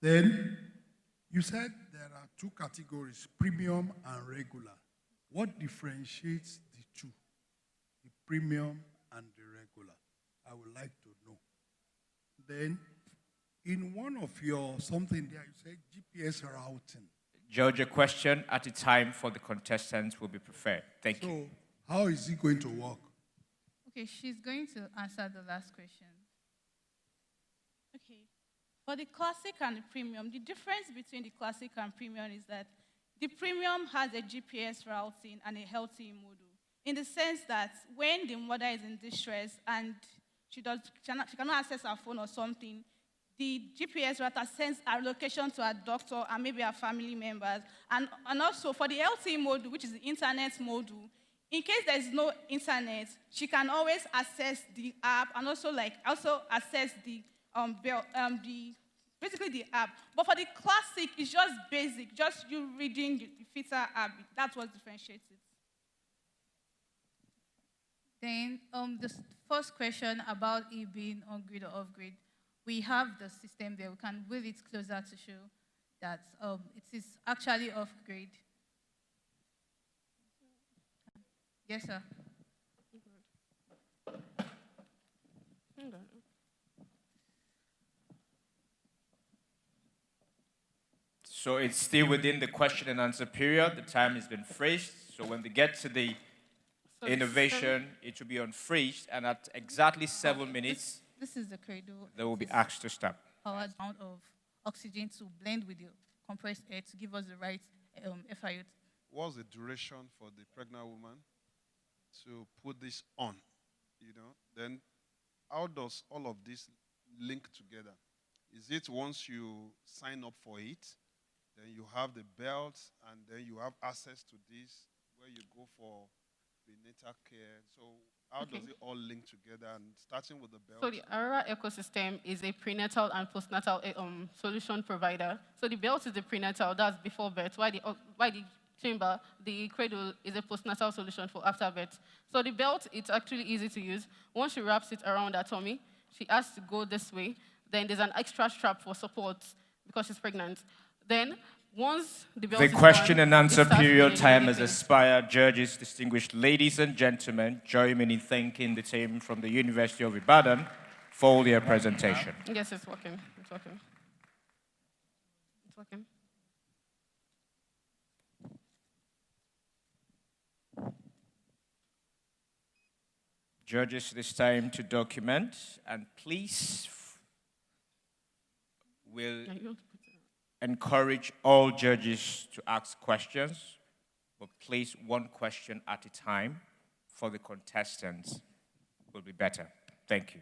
Then you said there are two categories, premium and regular. What differentiates the two, the premium and the regular? I would like to know. Then, in one of your something there, you said GPS routing. Judge, a question at a time for the contestants will be preferred. Thank you. So, how is it going to work? Okay, she's going to answer the last question. Okay. For the classic and the premium, the difference between the classic and premium is that the premium has a GPS routing and a healthy model, in the sense that when the mother is in distress and she cannot access her phone or something, the GPS router sends a location to her doctor and maybe her family members. And also for the LTE module, which is the internet module, in case there's no internet, she can always access the app and also access the basically the app. But for the classic, it's just basic, just you reading the filter app. That's what differentiates it. Then the first question about it being on grid or off grid, we have the system there. We can wheel it closer to show that it is actually off grid. Yes, sir. Hang on. So it's still within the question and answer period. The time has been phrased. So when they get to the innovation, it will be unfreezed, and at exactly 7 minutes, this is the cradle. they will be asked to stop. Powered amount of oxygen to blend with the compressed air to give us the right FIO. What's the duration for the pregnant woman to put this on? Then how does all of this link together? Is it once you sign up for it, then you have the belt, and then you have access to this where you go for prenatal care? So how does it all link together, and starting with the belt? So the Aurora ecosystem is a prenatal and postnatal solution provider. So the belt is the prenatal, that's before birth, while the chamber, the cradle, is a postnatal solution for after birth. So the belt, it's actually easy to use. Once she wraps it around her tummy, she has to go this way. Then there's an extra strap for support because she's pregnant. Then once the belt The is question on, and answer it starts period bleeding time has anything. expired. Judges, distinguished ladies and gentlemen, join me in thanking the team from the University of Ibadan for all their presentation. Yes, it's working. It's working. It's working. Judges, it is time to document, and please will encourage all judges to ask questions, but please one question at a time for the contestants will be better. Thank you.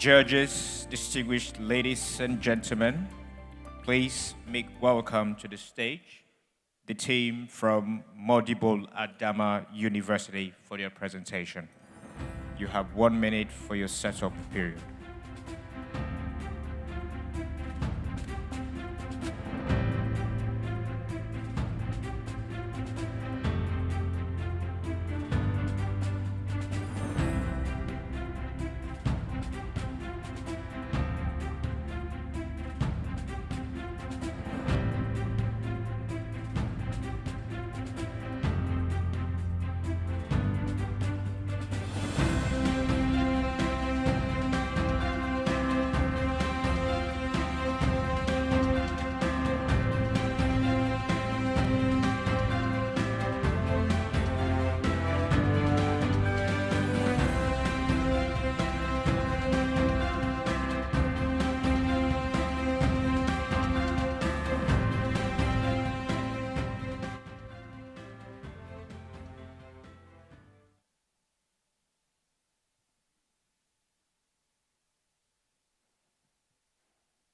Judges, distinguished ladies and gentlemen, please make welcome to the stage the team from Modibo Adama University for their presentation. You have 1 minute for your setup period.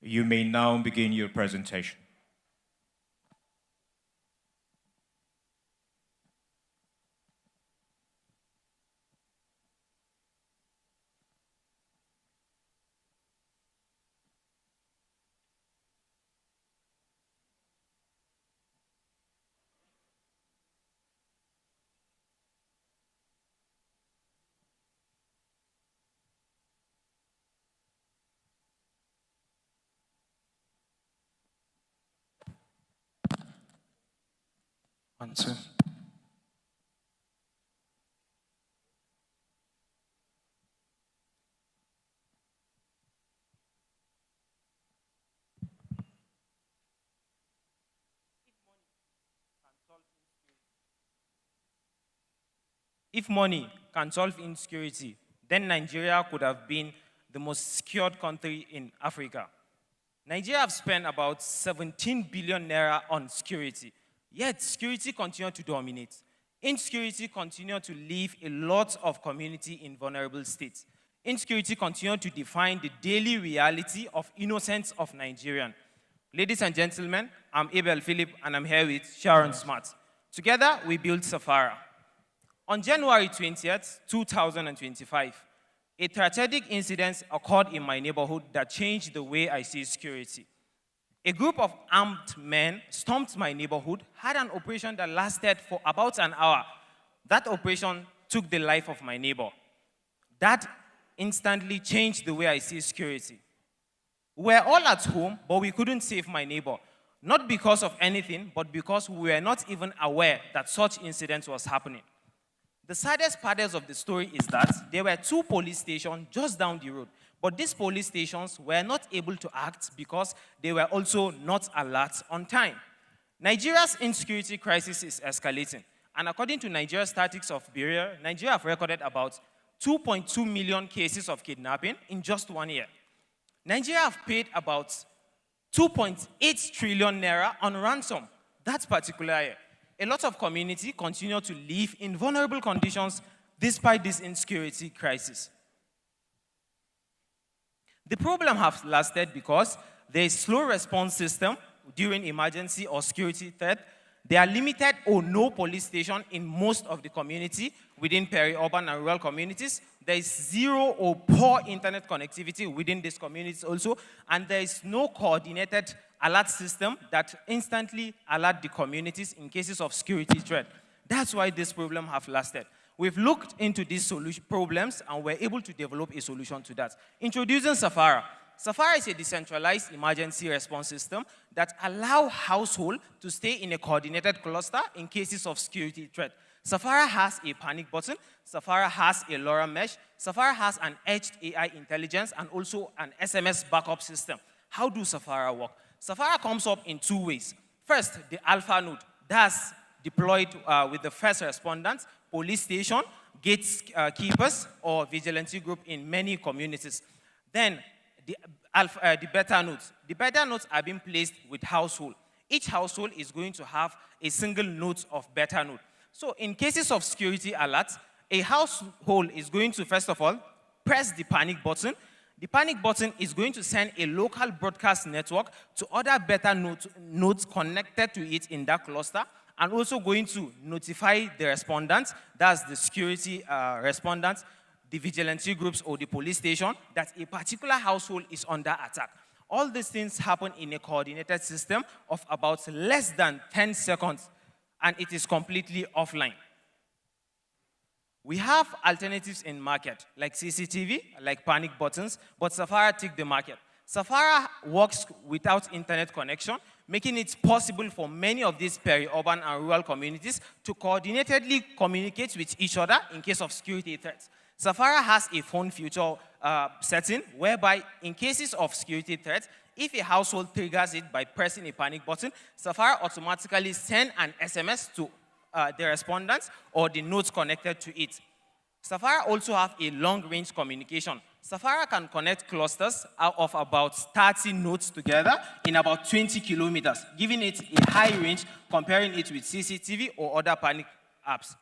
You may now begin your presentation. Answer. If money can solve insecurity, then Nigeria could have been the most secured country in Africa. Nigeria have spent about 17 billion naira on security, yet security continues to dominate. Insecurity continues to leave a lot of community in vulnerable states. Insecurity continues to define the daily reality of innocence of Nigerians. Ladies and gentlemen, I'm Abel Philip and I'm here with Sharon Smart. Together, we built Safara. On January 20th, 2025, a tragic incident occurred in my neighborhood that changed the way I see security. A group of armed men stormed my neighborhood, had an operation that lasted for about an hour. That operation took the life of my neighbor. That instantly changed the way I see security. We were all at home, but we couldn't save my neighbor. Not because of anything, but because we were not even aware that such incident was happening. The saddest part of the story is that there were 2 police stations just down the road, but these police stations were not able to act because they were also not alert on time. Nigeria's insecurity crisis is escalating, and according to Nigeria Statistics of Bureau, Nigeria have recorded about 2.2 million cases of kidnapping in just 1 year. Nigeria have paid about 2.8 trillion naira on ransom that particular year. A lot of community continue to live in vulnerable conditions despite this insecurity crisis. The problem has lasted because there is slow response system during emergency or security threat. There are limited or no police station in most of the community within peri-urban and rural communities. There is zero or poor internet connectivity within these communities also, and there is no coordinated alert system that instantly alert the communities in cases of security threat. That's why this problem have lasted. We've looked into these problems and we're able to develop a solution to that. Introducing Safara. Safara is a decentralized emergency response system that allows households to stay in a coordinated cluster in cases of security threat. Safara has a panic button, Safara has a LoRa mesh, Safara has an edged AI intelligence and also an SMS backup system. How do Safara work? Safara comes up in 2 ways. First, the alpha node that's deployed with the first respondents, police station, gatekeepers, or vigilante group in many communities. Then, the beta nodes. The beta nodes are being placed with household. Each household is going to have a single node of beta node. So, in cases of security alerts, a household is going to, first of all, press the panic button. The panic button is going to send a local broadcast network to other better nodes connected to it in that cluster, and also going to notify the respondents, that's the security respondents, the vigilante groups or the police station, that a particular household is under attack. All these things happen in a coordinated system of about less than 10 seconds, and it is completely offline. We have alternatives in market, like CCTV, like panic buttons, but Safara took the market. Safara works without internet connection, making it possible for many of these peri-urban and rural communities to coordinatedly communicate with each other in case of security threats. Safara has a phone feature setting whereby in cases of security threats, if a household triggers it by pressing a panic button, Safara automatically sends an SMS to the respondents or the nodes connected to it. Safara also have a long-range communication. Safara can connect clusters out of about 30 nodes together in about 20 kilometers, giving it a high range, comparing it with CCTV or other panic apps.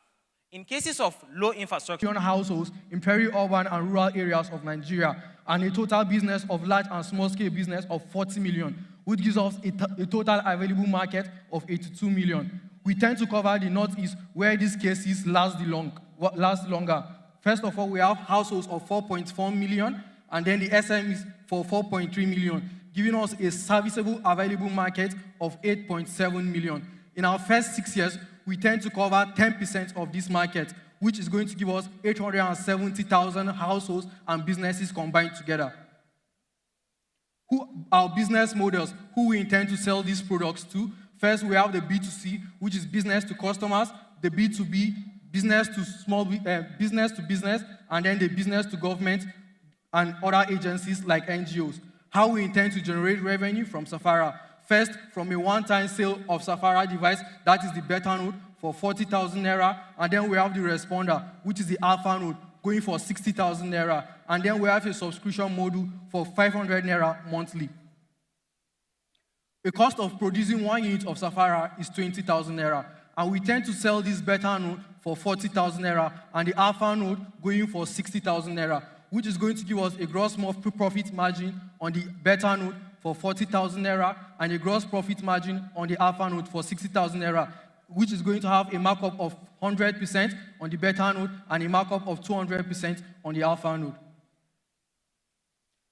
In cases of low infrastructure, households in peri-urban and rural areas of Nigeria, and a total business of large and small-scale business of 40 million, which gives us a total available market of 82 million. We tend to cover the Northeast, where these cases last longer. First of all, we have households of 4.4 million, and then the SMEs for 4.3 million, giving us a serviceable available market of 8.7 million. In our first 6 years, we tend to cover 10% of this market, which is going to give us 870,000 households and businesses combined together. Our business models, who we intend to sell these products to. First, we have the B2C, which is business to customers, the B2B, business to business, and then the business to government and other agencies like NGOs. How we intend to generate revenue from Safara. First, from a one-time sale of Safara device, that is the beta node, for 40,000 naira, and then we have the responder, which is the alpha node, going for 60,000 naira, and then we have a subscription module for 500 naira monthly. The cost of producing 1 unit of Safara is 20,000 naira, and we tend to sell this beta node for 40,000 naira, and the alpha node going for 60,000 naira, which is going to give us a gross profit margin on the beta node for 40,000 naira, and a gross profit margin on the alpha node for 60,000 naira, which is going to have a markup of 100% on the beta node and a markup of 200% on the alpha node.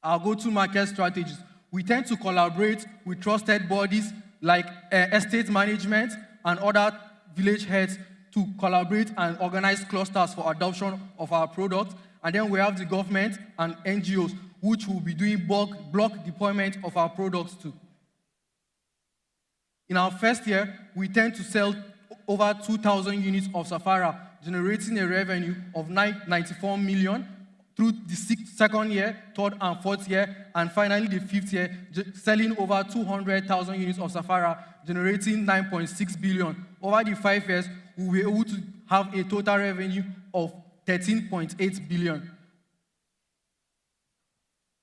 Our go-to-market strategies. We tend to collaborate with trusted bodies like estate management and other village heads to collaborate and organize clusters for adoption of our products. And then we have the government and NGOs, which will be doing block deployment of our products too. In our first year, we tend to sell over 2,000 units of Safara, generating a revenue of 94 million through the second year, third and fourth year, and finally the fifth year, selling over 200,000 units of Safara, generating 9.6 billion. Over the 5 years, we were able to have a total revenue of 13.8 billion.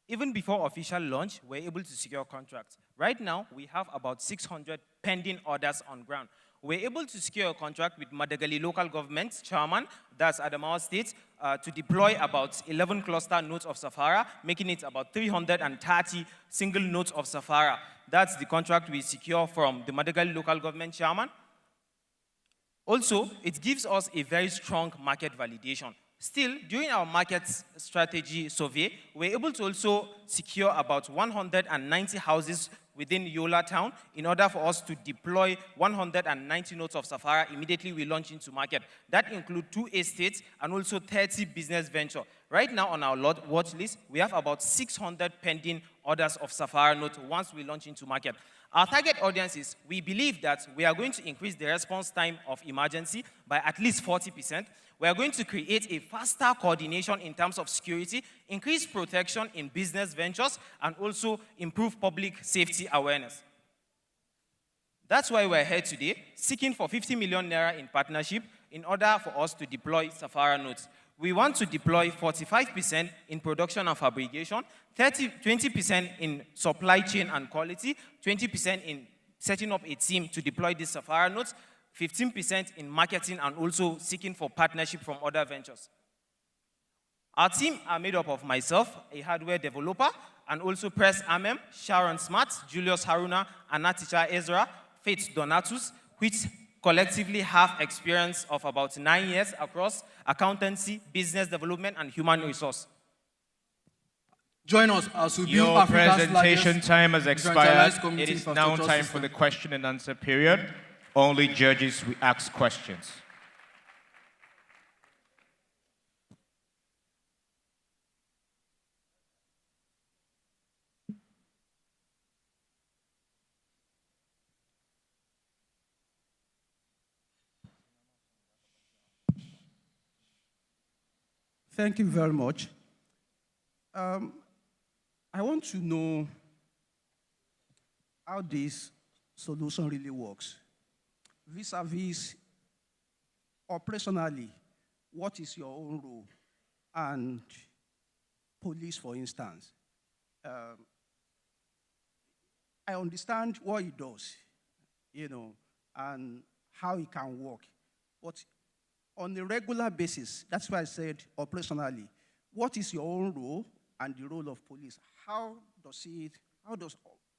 Even before official launch, we're able to secure contracts. Right now, we have about 600 pending orders on ground. We're able to secure a contract with Madagali local government chairman, that's Adamawa State, to deploy about 11 cluster nodes of Safara, making it about 330 single nodes of Safara. That's the contract we secure from the Madagali local government chairman. Also, it gives us a very strong market validation. Still, during our market strategy survey, we're able to also secure about 190 houses within Yola town in order for us to deploy 190 nodes of Safara immediately we launch into market. That includes 2 estates and also 30 business ventures. Right now on our watch list, we have about 600 pending orders of Safara nodes once we launch into market. Our target audience is, we believe that we are going to increase the response time of emergency by at least 40%. We are going to create a faster coordination in terms of security, increase protection in business ventures, and also improve public safety awareness. That's why we're here today, seeking for 50 million naira in partnership in order for us to deploy Safara nodes. We want to deploy 45% in production and fabrication, 20% in supply chain and quality, 20% in setting up a team to deploy these Safara nodes, 15% in marketing and also seeking for partnership from other ventures. Our team are made up of myself, a hardware developer, and also Press Amem, Sharon Smart, Julius Haruna, Anaticha Ezra, Faith Donatus, which collectively have experience of about 9 years across accountancy, business development, and human resource. Join us as we build Your Africa's presentation largest time has expired. decentralized It community is now infrastructure time for system. the question and answer period. Only judges will ask questions. Thank you very much. I want to know how this solution really works. Vis-a-vis, operationally, what is your own role? And police, for instance. I understand what it does, and how it can work. But on a regular basis, that's why I said operationally, what is your own role and the role of police? How does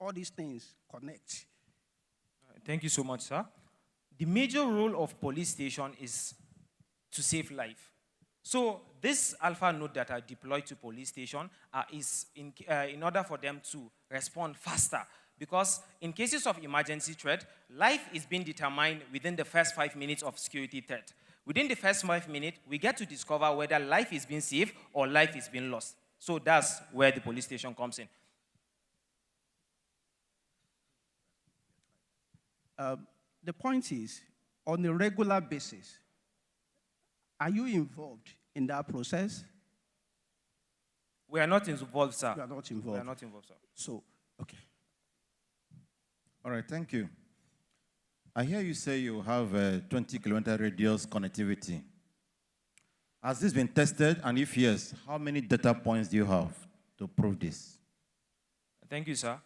all these things connect? Thank you so much, sir. The major role of police station is to save life. So this alpha node that are deployed to police station is in order for them to respond faster. Because in cases of emergency threat, life is being determined within the first 5 minutes of security threat. Within the first 5 minutes, we get to discover whether life is being saved or life is being lost. So that's where the police station comes in. The point is, on a regular basis, are you involved in that process? We are not involved, sir. You are not involved. We are not involved, sir. So, okay. All right, thank you. I hear you say you have a 20-kilometer radius connectivity. Has this been tested? And if yes, how many data points do you have to prove this? Thank you, sir.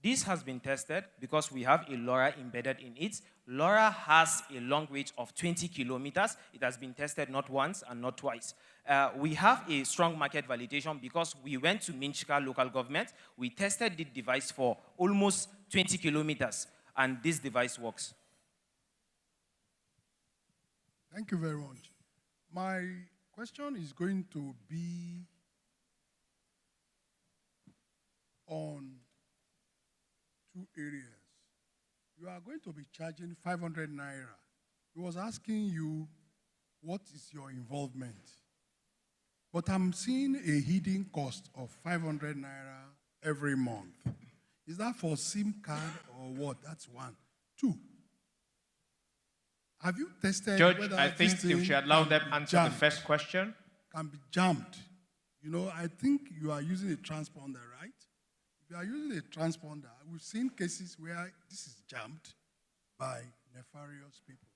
This has been tested because we have a LoRa embedded in it. LoRa has a long range of 20 kilometers. It has been tested not once and not twice. We have a strong market validation because we went to Minchika local government. We tested the device for almost 20 kilometers, and this device works. Thank you very much. My question is going to be on 2 areas. You are going to be charging 500 naira. He was asking you, what is your involvement? But I'm seeing a hidden cost of 500 naira every month. Is that for SIM card or what? That's one. 2, have you tested Judge, whether I think this you thing should allow can them be answer the jammed? first question. Can be jammed. I think you are using a transponder, right? If you are using a transponder, we've seen cases where this is jammed by nefarious people.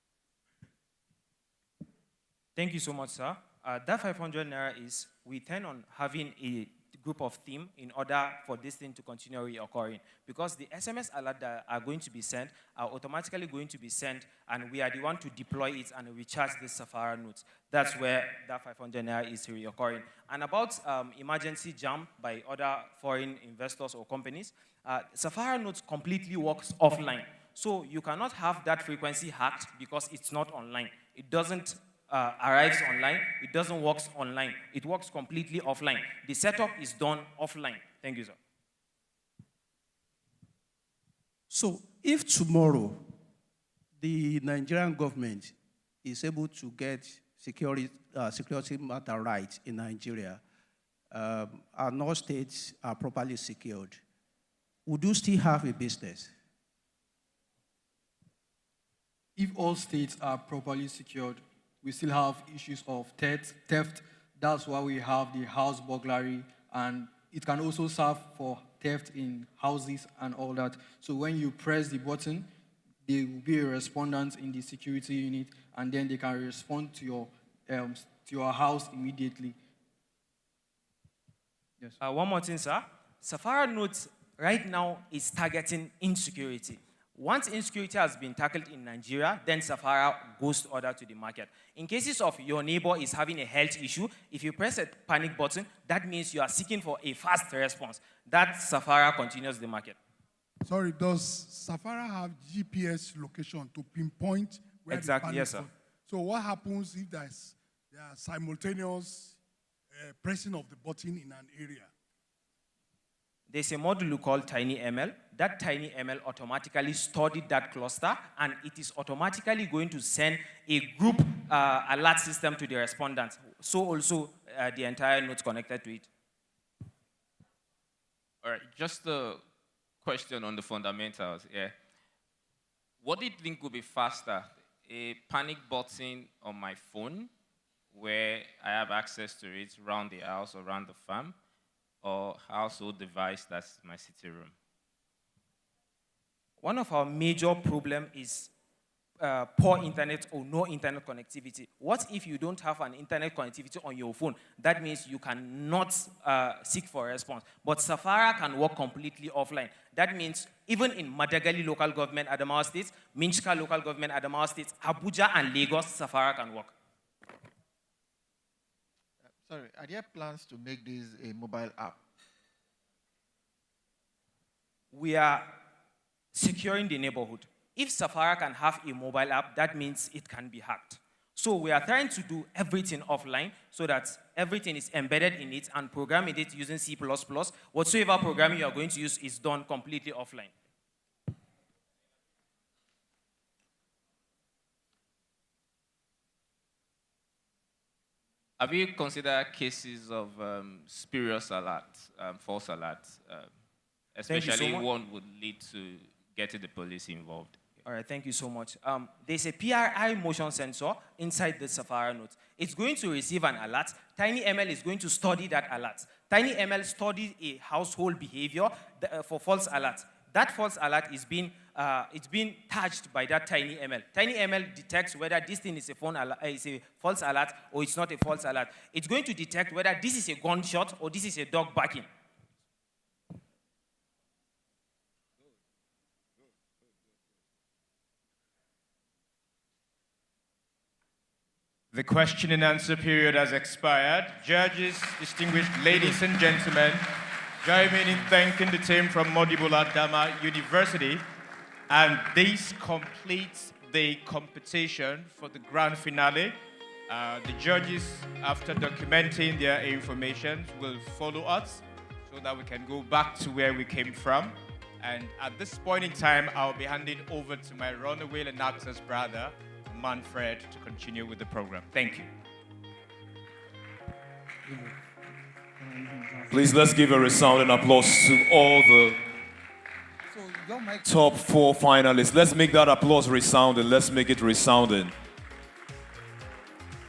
Thank you so much, sir. That 500 naira is, we intend on having a group of team in order for this thing to continue reoccurring. Because the SMS alert that are going to be sent are automatically going to be sent, and we are the one to deploy it and recharge the Safari nodes. That's where that 500 naira is reoccurring. And about emergency jam by other foreign investors or companies, Safari nodes completely works offline. So you cannot have that frequency hacked because it's not online. It doesn't arrives online, it doesn't work online. It works completely offline. The setup is done offline. Thank you, sir. So, if tomorrow the Nigerian government is able to get security matter right in Nigeria, and all states are properly secured, would you still have a business? If all states are properly secured, we still have issues of theft. That's why we have the house burglary, and it can also serve for theft in houses and all that. So when you press the button, there will be a respondent in the security unit, and then they can respond to your house immediately. Yes. One more thing, sir. Safari Notes right now is targeting insecurity. Once insecurity has been tackled in Nigeria, then Safara goes order to the market. In cases of your neighbor is having a health issue, if you press a panic button, that means you are seeking for a fast response. That Safara continues the market. Sorry, does Safara have GPS location to pinpoint where Exactly, the yes, sir. So what happens if there are simultaneous pressing of the button in an area? There's a module called TinyML. That TinyML automatically studied that cluster, and it is automatically going to send a group alert system to the respondents. So also the entire nodes connected to it. All right, just a question on the fundamentals. Yeah. What do you think would be faster? A panic button on my phone, where I have access to it around the house or around the farm, or household device that's my city room? One of our major problems is poor internet or no internet connectivity. What if you don't have an internet connectivity on your phone? That means you cannot seek for a response. But Safara can work completely offline. That means even in Madagali local government, Adamawa State, Minchika local government, Adamawa State, Abuja and Lagos, Safara can work. Sorry, are there plans to make this a mobile app? We are securing the neighborhood. If Safara can have a mobile app, that means it can be hacked. So we are trying to do everything offline so that everything is embedded in it and programming it using C++. Whatsoever programming you are going to use is done completely offline. Have you considered cases of spurious alerts, false alerts, especially one would lead to getting the police involved? All right, thank you so much. There's a PRI motion sensor inside the Safara node. It's going to receive an alert. TinyML is going to study that alert. TinyML studies a household behavior for false alert. That false alert is being touched by that TinyML. TinyML detects whether this thing is a false alert or it's not a false alert. It's going to detect whether this is a gunshot or this is a dog barking. The question and answer period has expired. Judges, distinguished ladies and gentlemen, join me in thanking the team from Modibola Dama University. And this completes the competition for the grand finale. The judges, after documenting their information, will follow us so that we can go back to where we came from. And at this point in time, I'll be handing over to my runaway and actor's brother, Manfred, to continue with the program. Thank you. Please, let's give a resounding applause to all the top 4 finalists. Let's make that applause resounding. Let's make it resounding.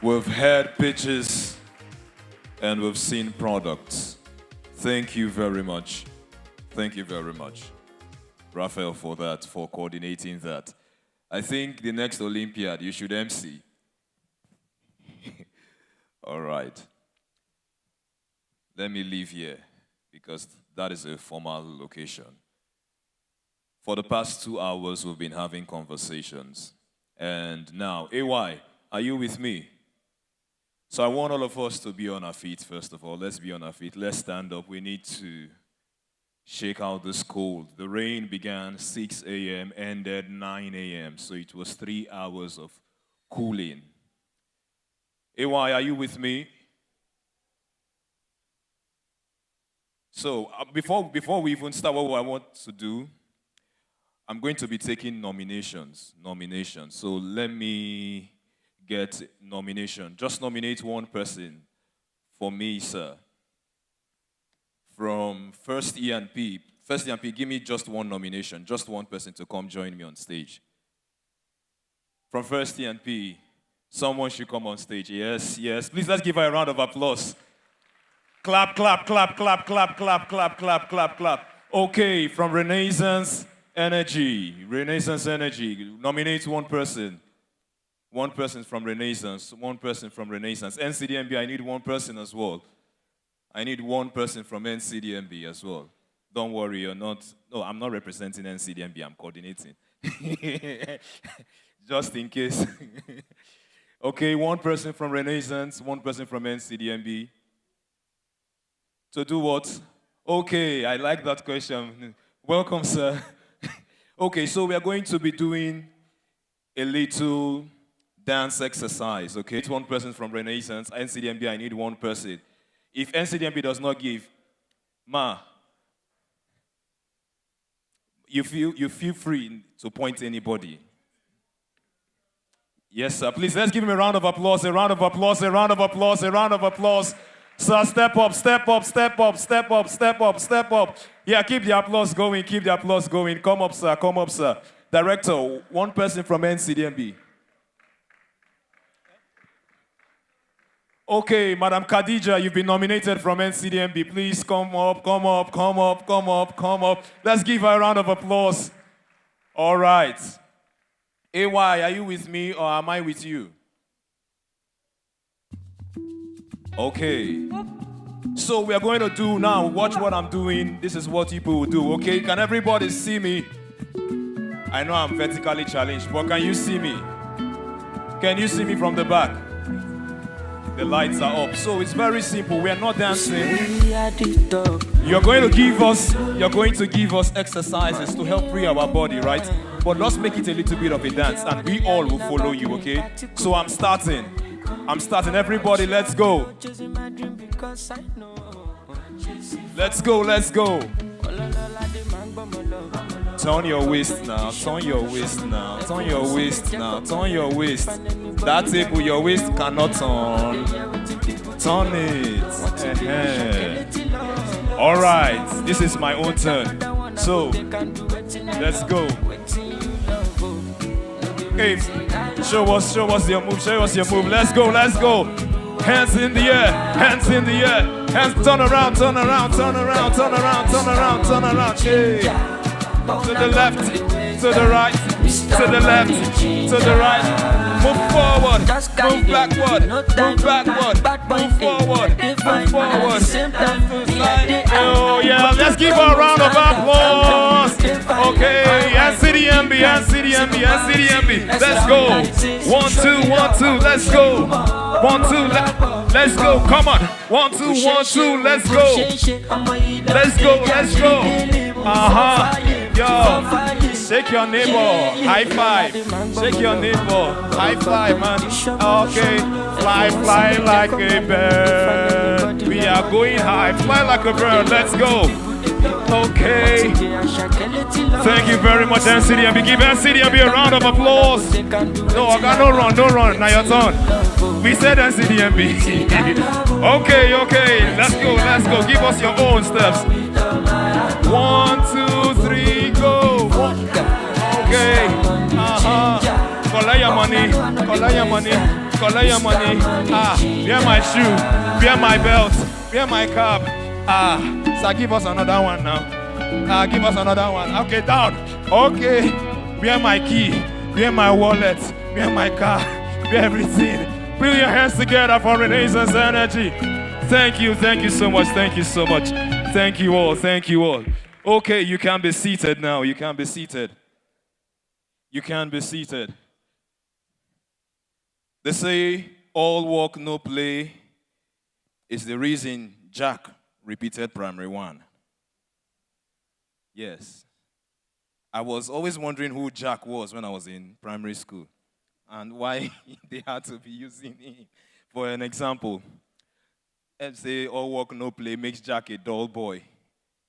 We've heard pitches and we've seen products. Thank you very much. Thank you very much, Raphael, for that, for coordinating that. I think the next Olympiad, you should MC. All right. Let me leave here because that is a formal location. For the past 2 hours, we've been having conversations. And now, AY, are you with me? So I want all of us to be on our feet, first of all. Let's be on our feet. Let's stand up. We need to shake out this cold. The rain began 6 a.m., ended 9 a.m., so it was 3 hours of cooling. AY, are you with me? So before we even start what I want to do, I'm going to be taking nominations. So let me get nomination. Just nominate one person for me, sir. From First E&P. First E&P, give me just one nomination. Just one person to come join me on stage. From First E&P, someone should come on stage. Yes, yes. Please, let's give her a round of applause. Clap, clap, clap, clap, clap, clap, clap, clap, clap, clap. Okay, from Renaissance Energy. Renaissance Energy. Nominate one person. One person from Renaissance. One person from Renaissance. NCDMB, I need one person as well. I need one person from NCDMB as well. Don't worry, you're not. No, I'm not representing NCDMB. I'm coordinating. Just in case. Okay, one person from Renaissance, one person from NCDMB. To do what? Okay, I like that question. Welcome, sir. Okay, so we are going to be doing a little dance exercise, okay? It's one person from Renaissance, NCDMB, I need one person. If NCDMB does not give, you feel free to point to anybody. Yes, sir. Please, let's give him a round of applause, a round of applause, a round of applause, a round of applause. Sir, step up, step up, step up, step up, step up, step up. Yeah, keep the applause going, keep the applause going. Come up, sir, come up, sir. Director, one person from NCDMB. Okay, Madam Khadija, you've been nominated from NCDMB. Please come up, come up, come up, come up, come up. Let's give her a round of applause. All right. AY, are you with me or am I with you? Okay. So we are going to do now, watch what I'm doing. This is what people will do, okay? Can everybody see me? I know I'm vertically challenged, but can you see me? Can you see me from the back? The lights are up. So it's very simple. We are not dancing. You're going to give us exercises to help free our body, right? But let's make it a little bit of a dance and we all will follow you, okay? So I'm starting. Everybody, let's go. Let's go, let's go. Turn your waist now, turn your waist now, turn your waist now, turn your waist. That table, your waist cannot turn. Turn it. All right, this is my own turn. So, let's go. Okay, show us your move, show us your move. Let's go, let's go. Hands in the air, hands in the air. Hands, turn around, turn around, turn around, turn around, turn around, turn around. Hey. To the left, to the right, to the left, to the right. Move forward, move backward, move backward, move forward, move forward. Oh yeah, let's give her a round of applause. Okay, NCDMB, NCDMB, NCDMB. Let's go. 1, 2, 1, 2, let's go. 1, 2, let's go. Come on. 1, 2, 1, 2, let's go. Let's go, let's go. Yo, shake your neighbor, high five. Shake your neighbor, high five, man. Okay, fly, fly like a bird. We are going high, fly like a bird. Let's go. Okay. Thank you very much, NCDMB. Give NCDMB a round of applause. No, I got no run. Now your turn. We said NCDMB. Okay. Let's go. Give us your own steps. 1, 2, 3, go. Okay. Collect your money. Wear my shoe. Wear my belt. Wear my cap. So give us another one now. Give us another one. Okay, down. Okay. Wear my key. Wear my wallet. Wear my car. Wear everything. Put your hands together for Renaissance Energy. Thank you so much. Thank you all. Okay, you can be seated now. You can be seated. They say all work, no play is the reason Jack repeated primary 1. Yes. I was always wondering who Jack was when I was in primary school and why they had to be using him. For an example, let's say all work, no play makes Jack a dull boy.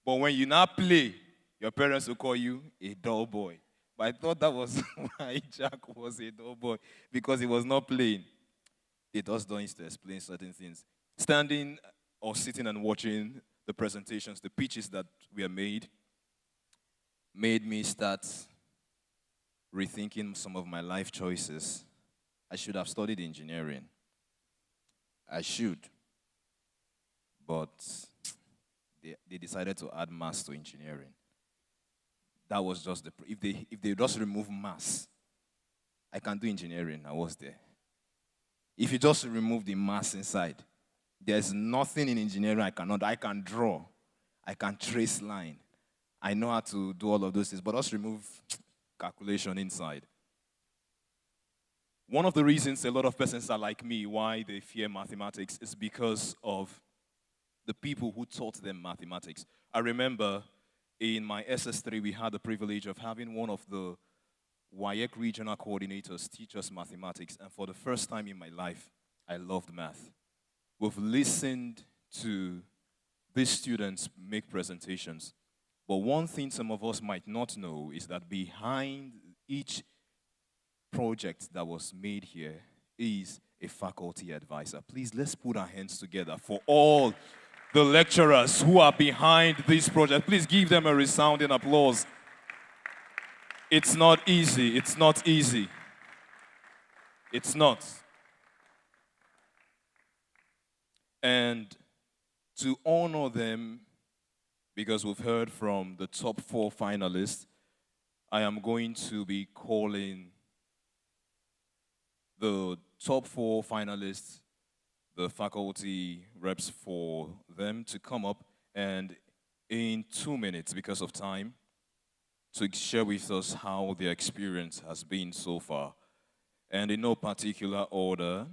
But when you now play, your parents will call you a dull boy. But I thought that was why Jack was a dull boy, because he was not playing. It just used to explain certain things. Standing or sitting and watching the presentations, the pitches that were made me start rethinking some of my life choices. I should have studied engineering. I should. But they decided to add maths to engineering. That was just if they just remove maths, I can do engineering. I was there. If you just remove the maths inside, there's nothing in engineering I cannot. I can draw. I can trace line. I know how to do all of those things, but just remove calculation inside. One of the reasons a lot of persons are like me, why they fear mathematics, is because of the people who taught them mathematics. I remember in my SS3, we had the privilege of having one of the WAEC regional coordinators teach us mathematics, and for the first time in my life, I loved math. We've listened to these students make presentations, but one thing some of us might not know is that behind each project that was made here is a faculty advisor. Please, let's put our hands together for all the lecturers who are behind this project. Please give them a resounding applause. It's not easy. It's not easy. It's not. And to honor them, because we've heard from the top 4 finalists, I am going to be calling the top 4 finalists, the faculty reps, for them to come up and in 2 minutes, because of time, to share with us how their experience has been so far. And in no particular order,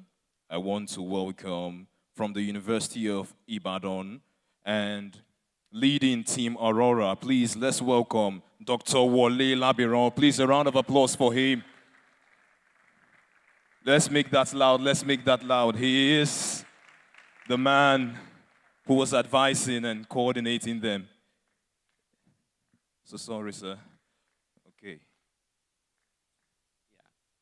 I want to welcome from the University of Ibadan and leading Team Aurora. Please, let's welcome Dr. Willl Labiron. Please, a round of applause for him. Let's make that loud. Let's make that loud. He is the man who was advising and coordinating them. So sorry, sir. Okay.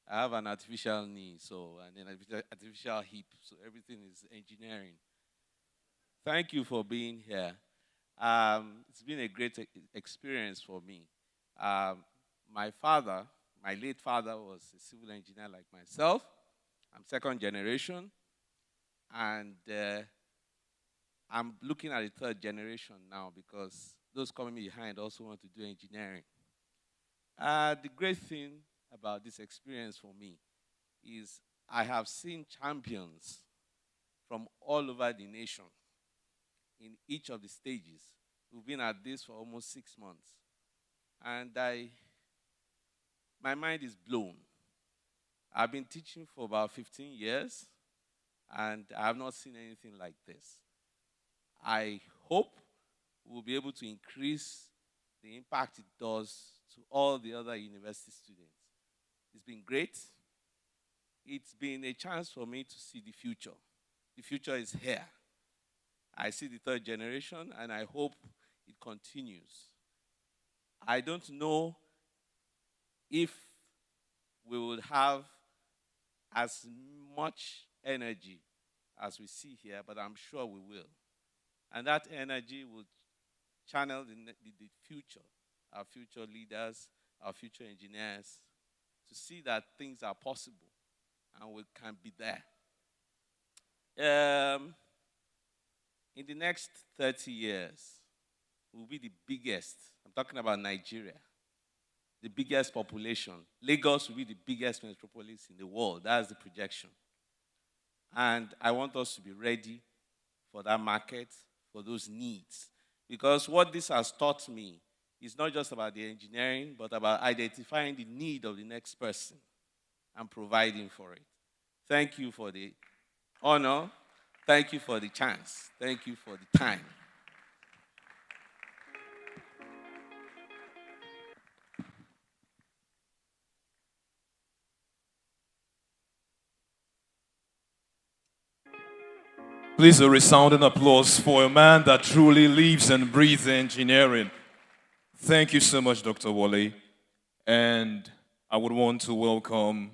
I have an artificial knee, and an artificial hip, so everything is engineering. Thank you for being here. It's been a great experience for me. My late father, was a civil engineer like myself. I'm second generation, and I'm looking at the third generation now because those coming behind also want to do engineering. The great thing about this experience for me is I have seen champions from all over the nation in each of the stages. We've been at this for almost 6 months. And my mind is blown. I've been teaching for about 15 years, and I have not seen anything like this. I hope we'll be able to increase the impact it does to all the other university students. It's been great. It's been a chance for me to see the future. The future is here. I see the third generation, and I hope it continues. I don't know if we will have as much energy as we see here, but I'm sure we will. And that energy will channel the future, our future leaders, our future engineers, to see that things are possible and we can be there. In the next 30 years, we'll be the biggest. I'm talking about Nigeria. The biggest population. Lagos will be the biggest metropolis in the world. That's the projection. And I want us to be ready for that market, for those needs. Because what this has taught me is not just about the engineering, but about identifying the need of the next person and providing for it. Thank you for the honor. Thank you for the chance. Thank you for the time. Please, a resounding applause for a man that truly lives and breathes engineering. Thank you so much, Dr. Willl. And I would want to welcome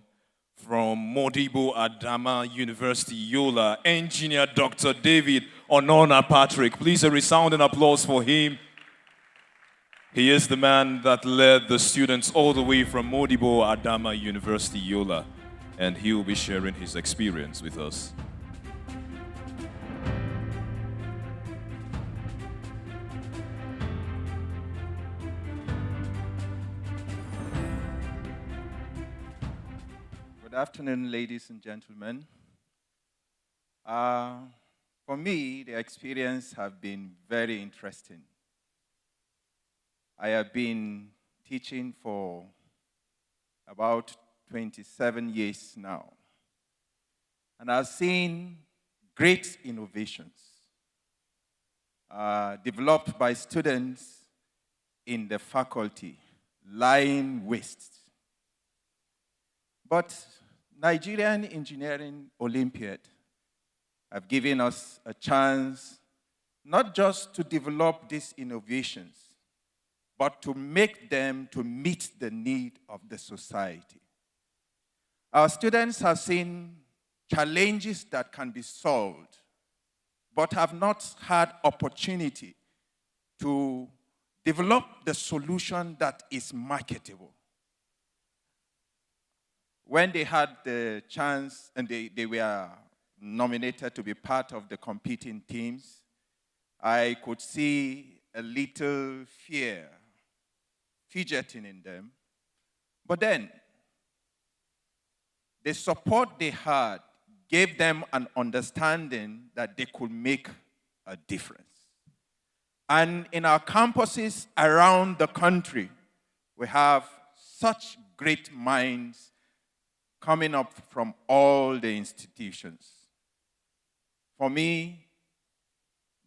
from Modibo Adama University, Yola, Engineer Dr. David Onona Patrick. Please, a resounding applause for him. He is the man that led the students all the way from Modibo Adama University, Yola, and he will be sharing his experience with us. Good afternoon, ladies and gentlemen. For me, the experience has been very interesting. I have been teaching for about 27 years now. And I've seen great innovations developed by students in the faculty, lying waste. But Nigerian Engineering Olympiad have given us a chance not just to develop these innovations, but to make them to meet the need of the society. Our students have seen challenges that can be solved, but have not had opportunity to develop the solution that is marketable. When they had the chance and they were nominated to be part of the competing teams, I could see a little fear, fidgeting in them. But then, the support they had gave them an understanding that they could make a difference. And in our campuses around the country, we have such great minds coming up from all the institutions. For me,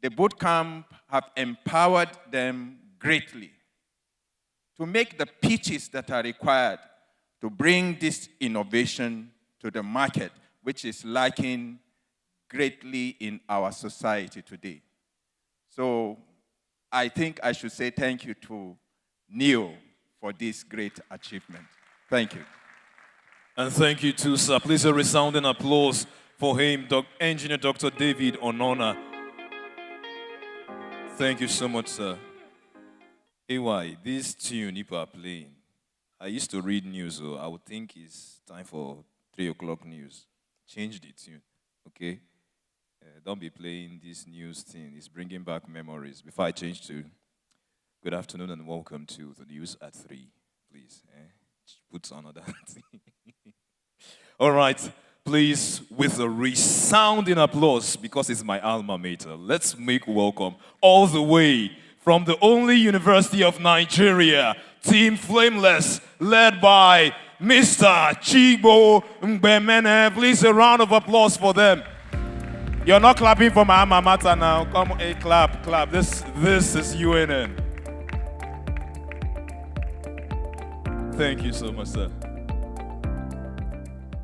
the boot camp have empowered them greatly to make the pitches that are required to bring this innovation to the market, which is lacking greatly in our society today. So I think I should say thank you to Neo for this great achievement. Thank you. And thank you too, sir. Please a resounding applause for him, Engineer Dr. David Onona. Thank you so much, sir. AY, this tune you are playing, I used to read news, so I would think it's time for 3 o'clock news. Change the tune, okay? Don't be playing this news thing. It's bringing back memories. Before I change to good afternoon and welcome to the news at 3, please. Put on another thing. All right, please, with a resounding applause, because it's my alma mater, let's make welcome all the way from the only University of Nigeria, Team Flameless, led by Mr. Chigbo Mbemene. Please, a round of applause for them. You're not clapping for my alma mater now. Come on, clap, clap. This is UNN. Thank you so much, sir.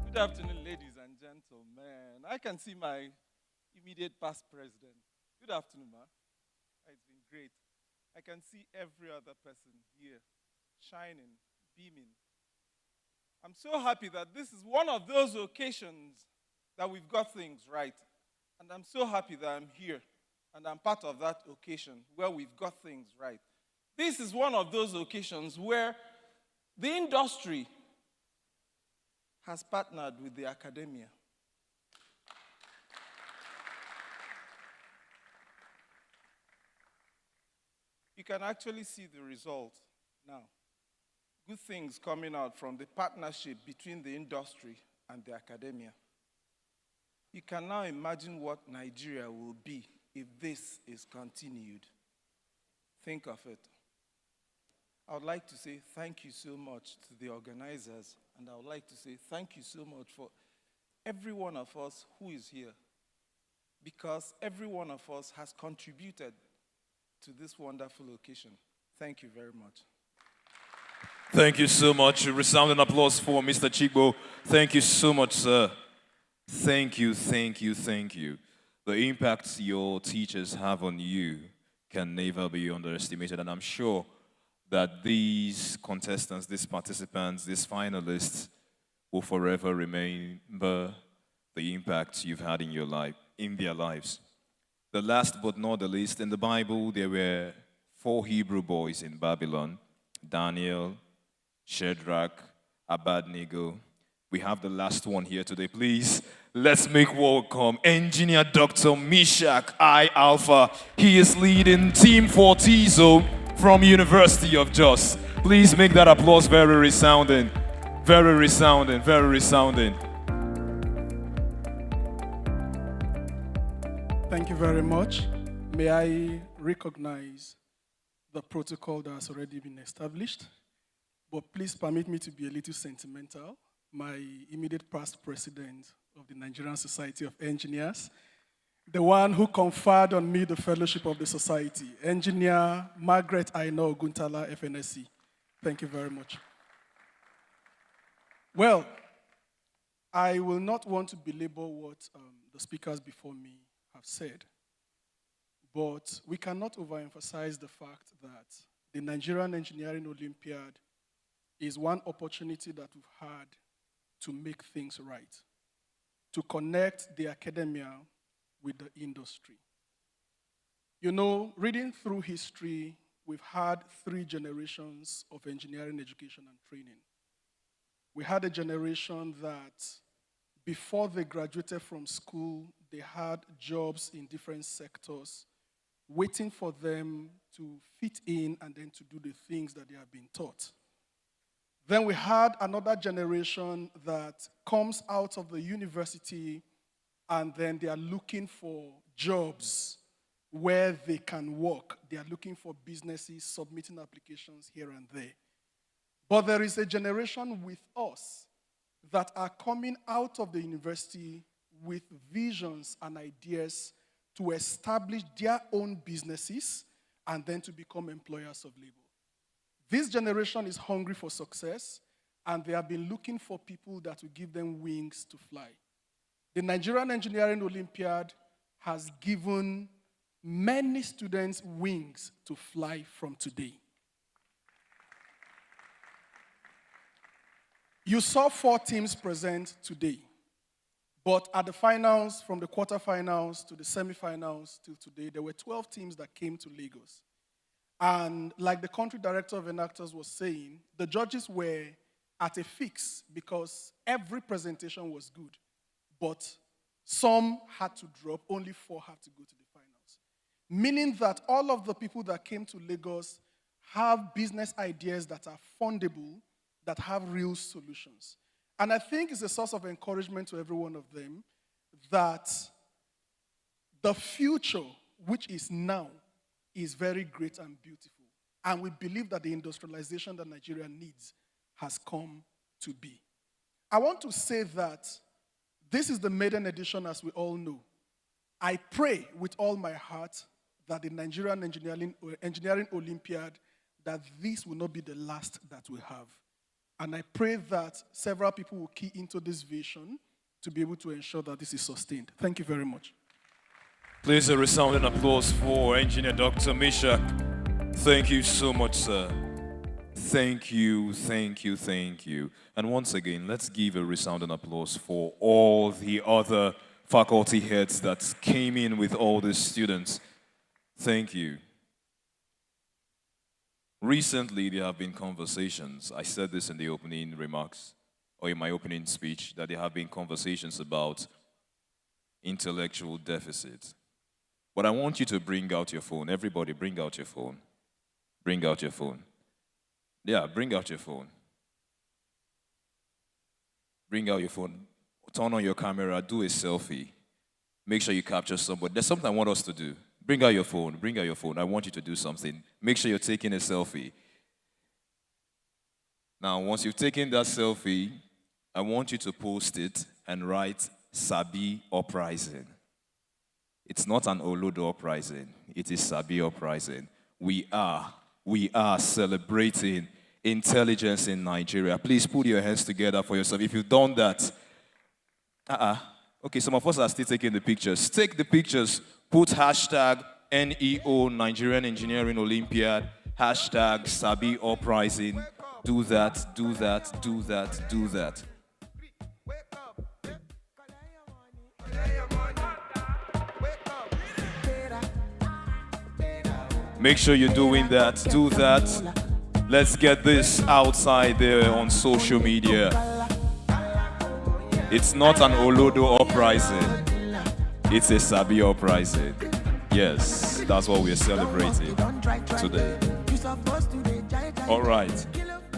Good afternoon, ladies and gentlemen. I can see my immediate past president. Good afternoon, ma. It's been great. I can see every other person here shining, beaming. I'm so happy that this is one of those occasions that we've got things right. And I'm so happy that I'm here and I'm part of that occasion where we've got things right. This is one of those occasions where the industry has partnered with the academia. You can actually see the result now. Good things coming out from the partnership between the industry and the academia. You can now imagine what Nigeria will be if this is continued. Think of it. I would like to say thank you so much to the organizers, and I would like to say thank you so much for every one of us who is here, because every one of us has contributed to this wonderful occasion. Thank you very much. Thank you so much. A resounding applause for Mr. Chigbo. Thank you so much, sir. Thank you, thank you, thank you. The impact your teachers have on you can never be underestimated, and I'm sure that these contestants, these participants, these finalists will forever remember the impact you've had in your life, in their lives. The last but not the least, in the Bible, there were 4 Hebrew boys in Babylon: Daniel, Shadrach, Abednego. We have the last one here today. Please, let's make welcome Engineer Dr. Mishak I Alpha. He is leading Team Fortizo from University of Jos. Please make that applause very resounding. Very resounding, very resounding. Thank you very much. May I recognize the protocol that has already been established. but please permit me to be a little sentimental. My immediate past president of the Nigerian Society of Engineers, the one who conferred on me the fellowship of the society, Engineer Margaret Aino Oguntala, FNSC. Thank you very much. Well, I will not want to belabor what the speakers before me have said, but we cannot overemphasize the fact that the Nigerian Engineering Olympiad is one opportunity that we've had to make things right, to connect the academia with the industry. You know, reading through history, we've had 3 generations of engineering education and training. We had a generation that before they graduated from school, they had jobs in different sectors, waiting for them to fit in and then to do the things that they have been taught. Then we had another generation that comes out of the university and then they are looking for jobs where they can work. They are looking for businesses, submitting applications here and there. But there is a generation with us that are coming out of the university with visions and ideas to establish their own businesses and then to become employers of labor. This generation is hungry for success, and they have been looking for people that will give them wings to fly. The Nigerian Engineering Olympiad has given many students wings to fly from today. You saw 4 teams present today, but at the finals, from the quarterfinals to the semifinals till today, there were 12 teams that came to Lagos. And like the country director of Enactors was saying, the judges were at a fix because every presentation was good, but some had to drop, only 4 had to go to the finals. Meaning that all of the people that came to Lagos have business ideas that are fundable, that have real solutions. And I think it's a source of encouragement to every one of them that the future, which is now, is very great and beautiful. And we believe that the industrialization that Nigeria needs has come to be. I want to say that this is the maiden edition, as we all know. I pray with all my heart that the Nigerian Engineering Olympiad, that this will not be the last that we have. And I pray that several people will key into this vision to be able to ensure that this is sustained. Thank you very much. Please a resounding applause for Engineer Dr. Mishak. Thank you so much, sir. Thank you, thank you, thank you. And once again, let's give a resounding applause for all the other faculty heads that came in with all the students. Thank you. Recently, there have been conversations. I said this in the opening remarks, or in my opening speech, that there have been conversations about intellectual deficit. But I want you to bring out your phone. Everybody, bring out your phone. Bring out your phone. Yeah, bring out your phone. Bring out your phone. Turn on your camera. Do a selfie. Make sure you capture somebody. There's something I want us to do. Bring out your phone. Bring out your phone. I want you to do something. Make sure you're taking a selfie. Now, once you've taken that selfie, I want you to post it and write Sabi Uprising. It's not an Olodo uprising. It is Sabi uprising. We are celebrating intelligence in Nigeria. Please put your hands together for yourself. If you've done that, okay, some of us are still taking the pictures. Take the pictures. Put hashtag NEO, Nigerian Engineering Olympiad, hashtag Sabi uprising. Do that, do that, do that, do that. Make sure you're doing that. Do that. Let's get this outside there on social media. It's not an Olodo uprising. It's a Sabi uprising. Yes, that's what we're celebrating today. All right.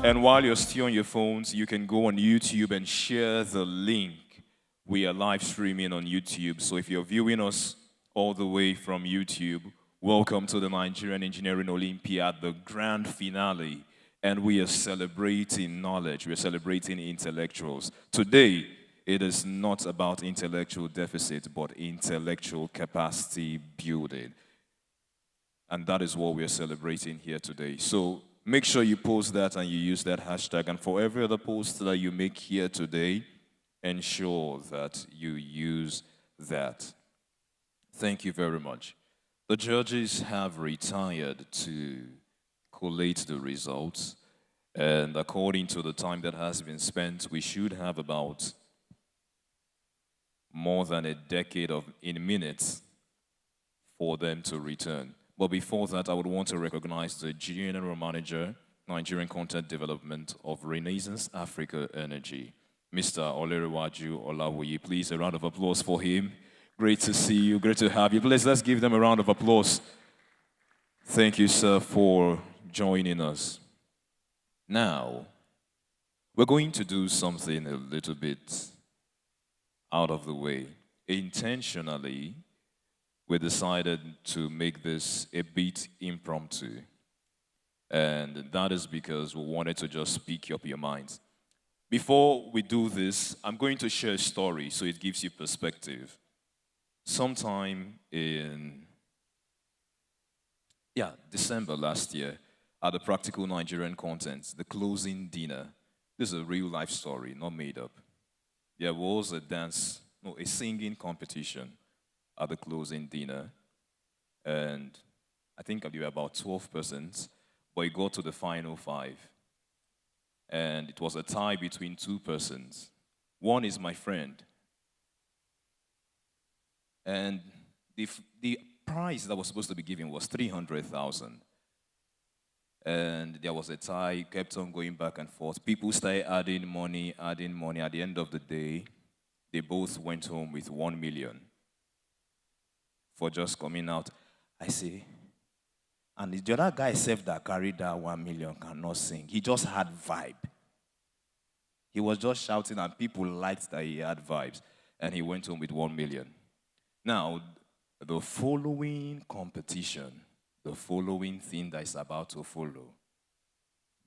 And while you're still on your phones, you can go on YouTube and share the link. We are live streaming on YouTube. So if you're viewing us all the way from YouTube, welcome to the Nigerian Engineering Olympiad, the grand finale. and we are celebrating knowledge, we are celebrating intellectuals. Today, it is not about intellectual deficit, but intellectual capacity building. And that is what we are celebrating here today. So make sure you post that and you use that hashtag. And for every other post that you make here today, ensure that you use that. Thank you very much. The judges have retired to collate the results. And according to the time that has been spent, we should have about more than a decade in minutes for them to return. But before that, I would want to recognize the General Manager, Nigerian Content Development of Renaissance Africa Energy, Mr. Oleriwaju Olawuyi. Please, a round of applause for him. Great to see you, great to have you. Please, let's give them a round of applause. Thank you, sir, for joining us. Now, we're going to do something a little bit out of the way. Intentionally, we decided to make this a bit impromptu. And that is because we wanted to just speak up your minds. Before we do this, I'm going to share a story so it gives you perspective. Sometime in, December last year, at the Practical Nigerian Content, the closing dinner, this is a real life story, not made up. There was a singing competition at the closing dinner, and I think there were about 12 persons, but it got to the final 5. And it was a tie between 2 persons. One is my friend. And the prize that was supposed to be given was 300,000. And there was a tie, kept on going back and forth. People started adding money. At the end of the day, they both went home with 1 million for just coming out. I say, and the other guy self that carried that 1 million cannot sing. He just had vibe. He was just shouting and people liked that he had vibes. And he went home with 1 million. Now, the following competition, the following thing that is about to follow,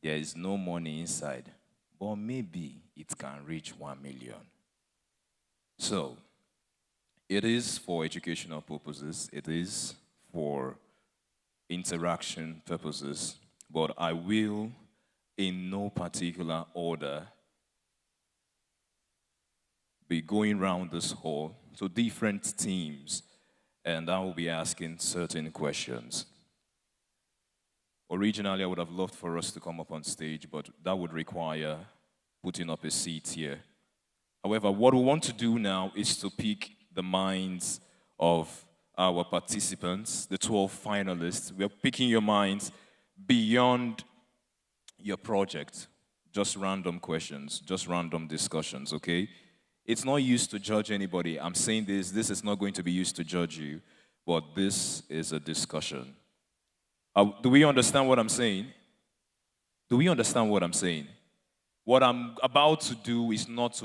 there is no money inside, but maybe it can reach 1 million. So, it is for educational purposes, it is for interaction purposes, but I will, in no particular order, be going around this hall to different teams, and I will be asking certain questions. Originally, I would have loved for us to come up on stage, but that would require putting up a seat here. However, what we want to do now is to pick the minds of our participants, the 12 finalists. We are picking your minds beyond your project. Just random questions, just random discussions, okay? It's not used to judge anybody. I'm saying this is not going to be used to judge you, but this is a discussion. Do we understand what I'm saying? Do we understand what I'm saying? What I'm about to do is not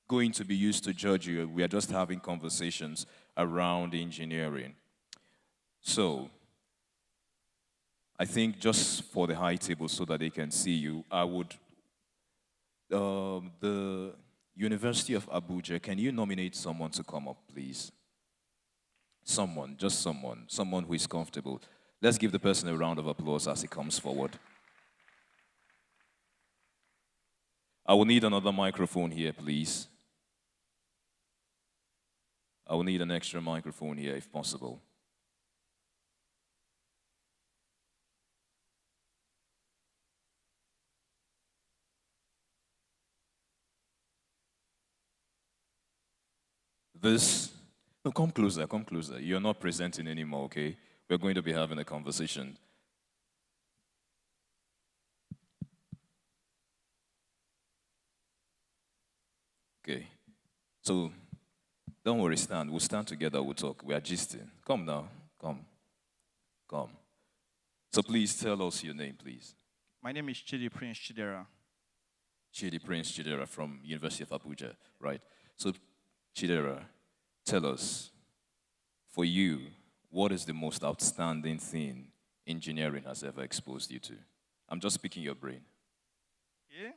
going to be used to judge you. We are just having conversations around engineering. So, I think just for the high table so that they can see you, I would, the University of Abuja, can you nominate someone to come up, please? Someone, just someone who is comfortable. Let's give the person a round of applause as he comes forward. I will need another microphone here, please. I will need an extra microphone here if possible. No, come closer, come closer. You're not presenting anymore, okay? We're going to be having a conversation. Okay. So, don't worry, stand. We'll stand together, we'll talk. We are gisting. Come now. Come. So please tell us your name, please. My name is Chidi Prince Chidera. Chidi Prince Chidera from University of Abuja, right? So, Chidera, tell us, for you, what is the most outstanding thing engineering has ever exposed you to? I'm just picking your brain. Yeah.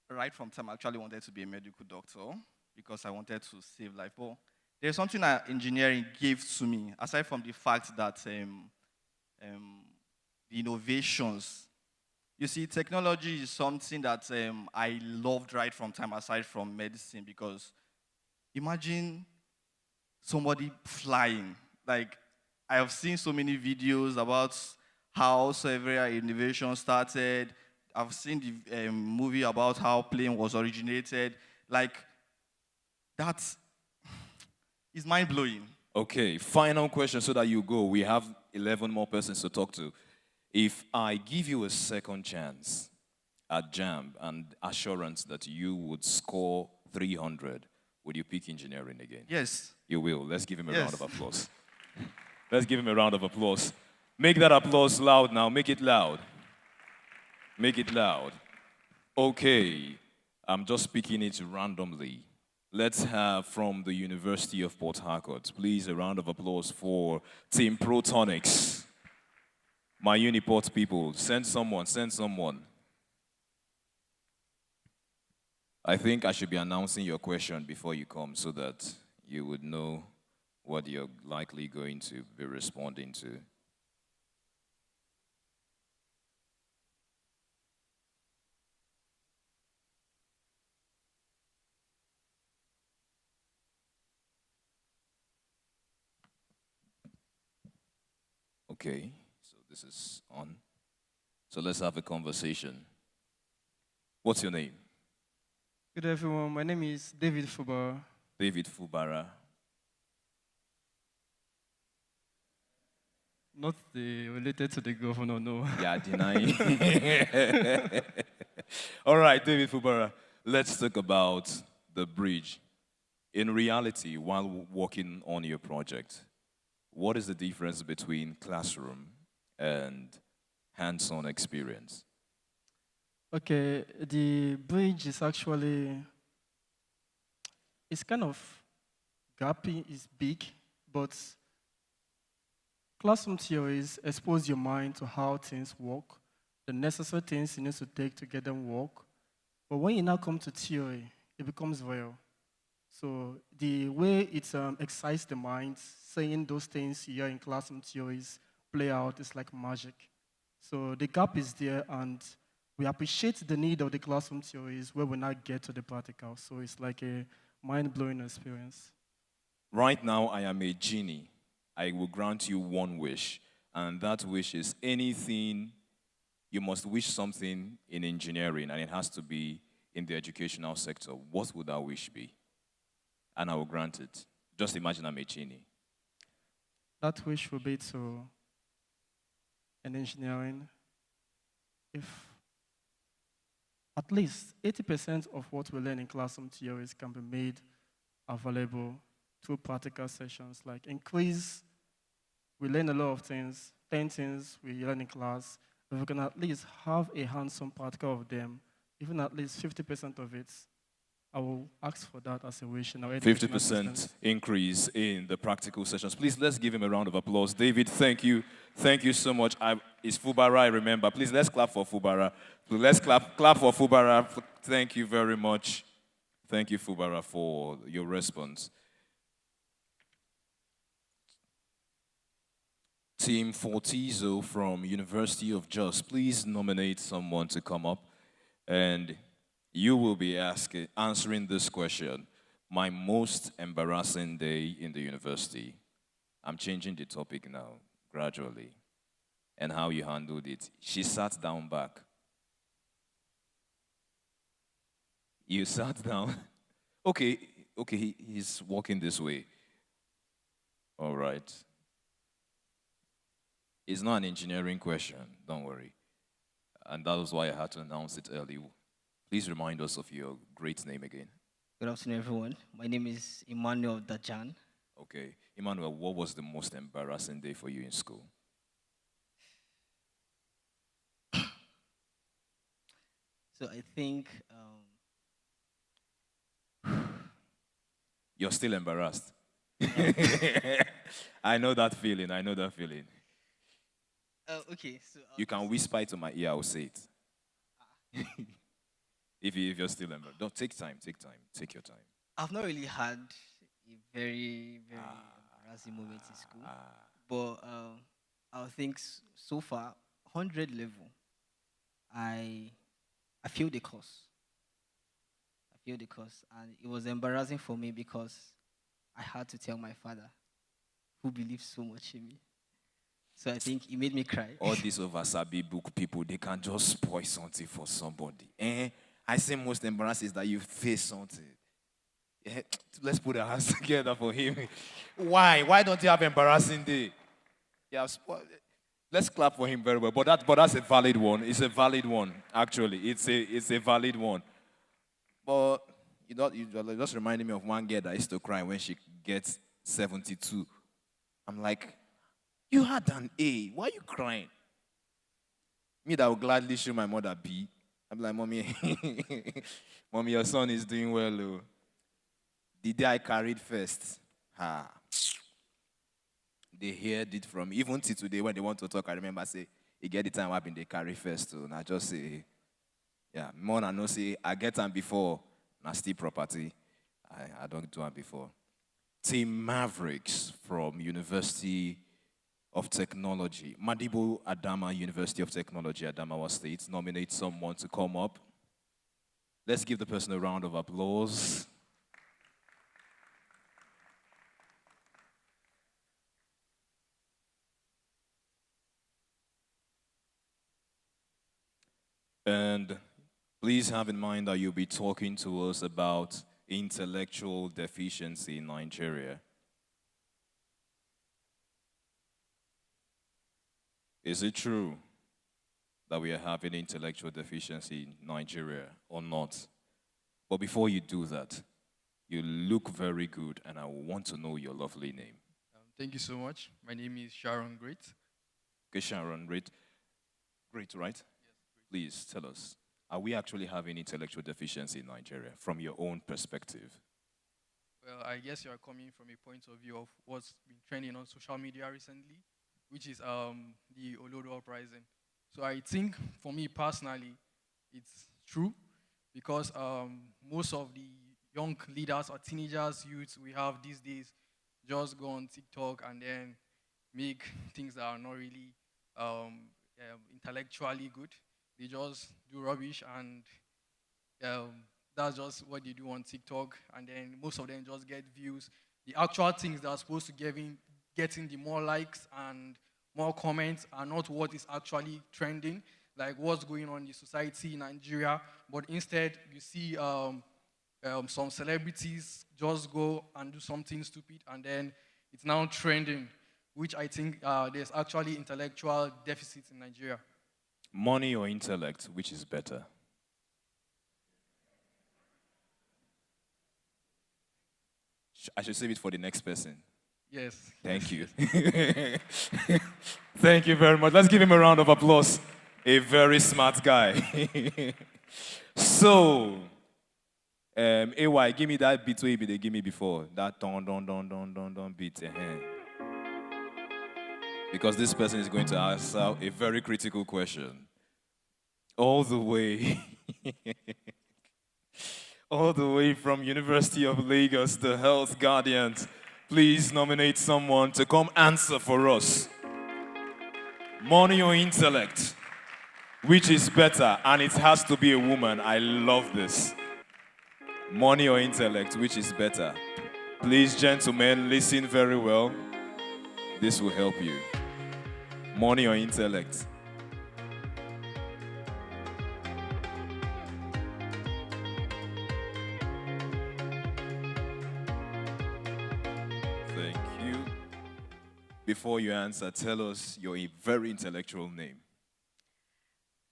Right from time, I actually wanted to be a medical doctor because I wanted to save life. But there's something that engineering gave to me, aside from the fact that the innovations. You see, technology is something that I loved right from time, aside from medicine, because imagine somebody flying. Like, I have seen so many videos about how several innovation started. I've seen the movie about how plane was originated. Like, that is mind-blowing. Okay, final question so that you go. We have 11 more persons to talk to. If I give you a second chance at JAMB and assurance that you would score 300, would you pick engineering again? Yes. You will. Let's give him a Yes. round of applause. Let's give him a round of applause. Make that applause loud now. Make it loud. Make it loud. Okay, I'm just picking it randomly. Let's have from the University of Port Harcourt, please, a round of applause for Team Protonics. My Uniport people, send someone, send someone. I think I should be announcing your question before you come so that you would know what you're likely going to be responding to. Okay, so this is on. So let's have a conversation. What's your name? Good everyone, my name is David Fubara. David Fubara. Not related to the governor, no. Yeah, denying. All right, David Fubara, let's talk about the bridge. In reality, while working on your project, what is the difference between classroom and hands-on experience? Okay, the bridge is actually, it's kind of gappy, it's big, but classroom theories expose your mind to how things work, the necessary things you need to take to get them work. But when you now come to theory, it becomes real. So the way it excites the mind, saying those things you hear in classroom theories play out is like magic. So the gap is there, and we appreciate the need of the classroom theories where we now get to the practical. So it's like a mind-blowing experience. Right now, I am a genie. I will grant you one wish, and that wish is anything. You must wish something in engineering, and it has to be in the educational sector. What would that wish be? And I will grant it. Just imagine I'm a genie. That wish would be to, in engineering, if at least 80% of what we learn in classroom theories can be made available through practical sessions, like increase, we learn a lot of things, 10 things we learn in class, if we can at least have a hands-on practical of them, even at least 50% of it, I will ask for that as a wish in our educational 50% systems. increase in the practical sessions. Please, let's give him a round of applause. David, thank you. Thank you so much. It's Fubara, I remember. Please, let's clap for Fubara. Let's clap for Fubara. Thank you very much. Thank you, Fubara, for your response. Team Fortizo from University of Jos, please nominate someone to come up, and you will be answering this question. My most embarrassing day in the university. I'm changing the topic now, gradually, and how you handled it. She sat down back. You sat down. Okay, he's walking this way. All right. It's not an engineering question, don't worry. And that was why I had to announce it early. Please remind us of your great name again. Good afternoon, everyone. My name is Emmanuel Dajan. Okay. Emmanuel, what was the most embarrassing day for you in school? So I think... You're still embarrassed. I know that feeling. Okay, so You can whisper it to my ear, I will say it. if you're still embarrassed. Don't take time, take your time. I've not really had a very, very embarrassing moment in school, but I think so far, 100 level, I failed the course. I failed the course, and it was embarrassing for me because I had to tell my father, who believed so much in me. So I think it made me cry. All these Oversabi book people, they can just spoil something for somebody. I say most embarrassing is that you face something. Let's put our hands together for him. Why? Why don't you have embarrassing day? Yeah, let's clap for him very well. But that's a valid one. It's a valid one, actually. It's a valid one. But you just reminded me of one girl that used to cry when she gets 72. I'm like, you had an A. Why are you crying? Me that would gladly show my mother B. I'm like, mommy, mommy, your son is doing well. Oh. The day I carried first, they heard it from me. Even till today, when they want to talk, I remember say, you get the time I've been they carry first. So I just say, yeah, more than no say, I get them before, na still property. I don't do it before. Team Mavericks from University of Technology, Madibo Adama, University of Technology, Adamawa State, nominate someone to come up. Let's give the person a round of applause. And please have in mind that you'll be talking to us about intellectual deficiency in Nigeria. Is it true that we are having intellectual deficiency in Nigeria or not? But before you do that, you look very good, and I want to know your lovely name. Thank you so much. My name is Sharon Great. Okay, Sharon, great, right? Yes. Please tell us, are we actually having intellectual deficiency in Nigeria from your own perspective? Well, I guess you are coming from a point of view of what's been trending on social media recently, which is the Olodo uprising. So I think, for me personally, it's true because most of the young leaders or teenagers, youths we have these days just go on TikTok and then make things that are not really intellectually good. They just do rubbish, and that's just what they do on TikTok, and then most of them just get views. The actual things that are supposed to getting the more likes and more comments are not what is actually trending, like what's going on in the society in Nigeria, but instead you see some celebrities just go and do something stupid, and then it's now trending, which I think there's actually intellectual deficits in Nigeria. Money or intellect, which is better? I should save it for the next person. Yes. Thank you. Thank you very much. Let's give him a round of applause. A very smart guy. So, AY, give me that beat where they give me before. That don beat. Because this person is going to answer a very critical question. All the way from University of Lagos, the Health Guardians. Please nominate someone to come answer for us. Money or intellect? Which is better? And it has to be a woman. I love this. Money or intellect? Which is better? Please, gentlemen, listen very well. This will help you. Money or intellect? Thank you. Before you answer, tell us your very intellectual name.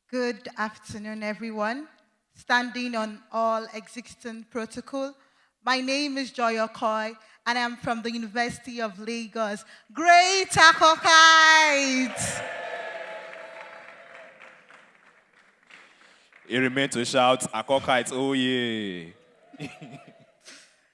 Good afternoon, everyone. Standing on all existing protocol, my name is Joy Okoy, and I'm from the University of Lagos. Great Akokite! It remains to shout, Akokite, oh yeah.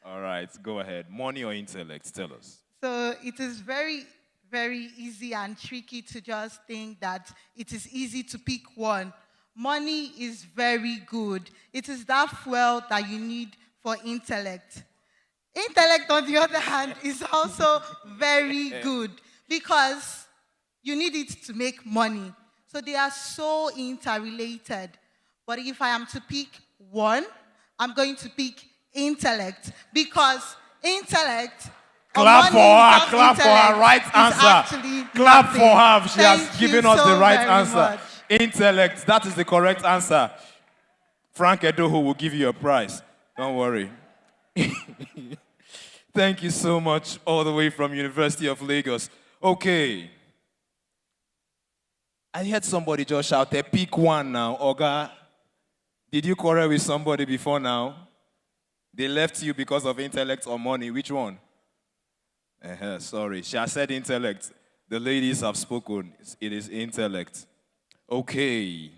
All right, go ahead. Money or intellect, tell us. So it is very, very easy and tricky to just think that it is easy to pick one. Money is very good. It is that fuel that you need for intellect. Intellect, on the other hand, is also very good because you need it to make money. So they are so interrelated. But if I am to pick one, I'm going to pick intellect because intellect. Clap for her, clap for her right answer. Clap for her. She has given us the right answer. Intellect, that is the correct answer. Frank Edoho will give you a prize. Don't worry. Thank you so much, all the way from University of Lagos. Okay. I heard somebody just shout, pick one now. Oga, did you quarrel with somebody before now? They left you because of intellect or money. Which one? Sorry, she has said intellect. The ladies have spoken. It is intellect. Okay.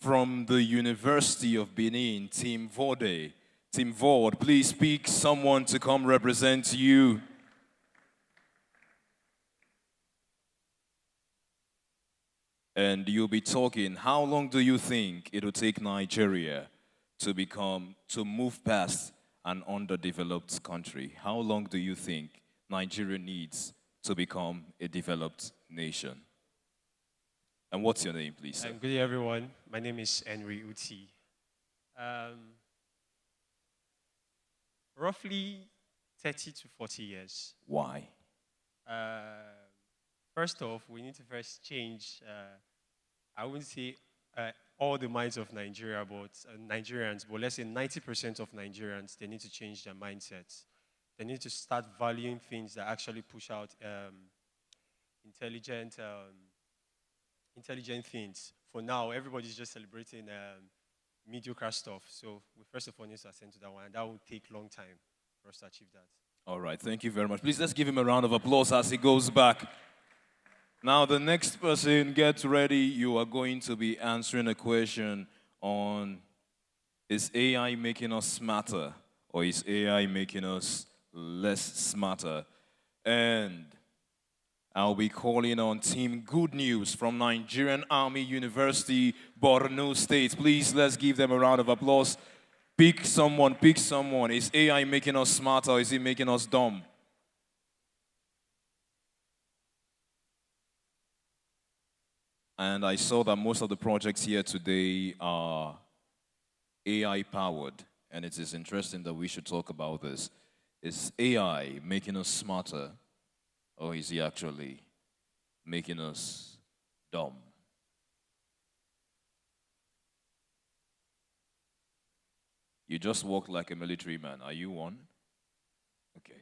From the University of Benin, Team Vode. Team Vode, please pick someone to come represent you. And you'll be talking, how long do you think it will take Nigeria to move past an underdeveloped country? How long do you think Nigeria needs to become a developed nation? And what's your name, please, sir? Good day, everyone. My name is Henry Uti. Roughly 30 to 40 years. Why? First off, we need to first change, I wouldn't say all the minds of Nigeria, but Nigerians, but let's say 90% of Nigerians, they need to change their mindsets. They need to start valuing things that actually push out intelligent things. For now, everybody's just celebrating mediocre stuff. So we first of all need to attend to that one, and that will take a long time for us to achieve that. All right, thank you very much. Please, let's give him a round of applause as he goes back. Now, the next person, get ready. You are going to be answering a question on, is AI making us smarter or is AI making us less smarter? And I'll be calling on Team Good News from Nigerian Army University, Borno State. Please, let's give them a round of applause. Pick someone, pick someone. Is AI making us smarter or is it making us dumb? And I saw that most of the projects here today are AI-powered, and it is interesting that we should talk about this. Is AI making us smarter, or is it actually making us dumb? You just walk like a military man. Are you one? Okay.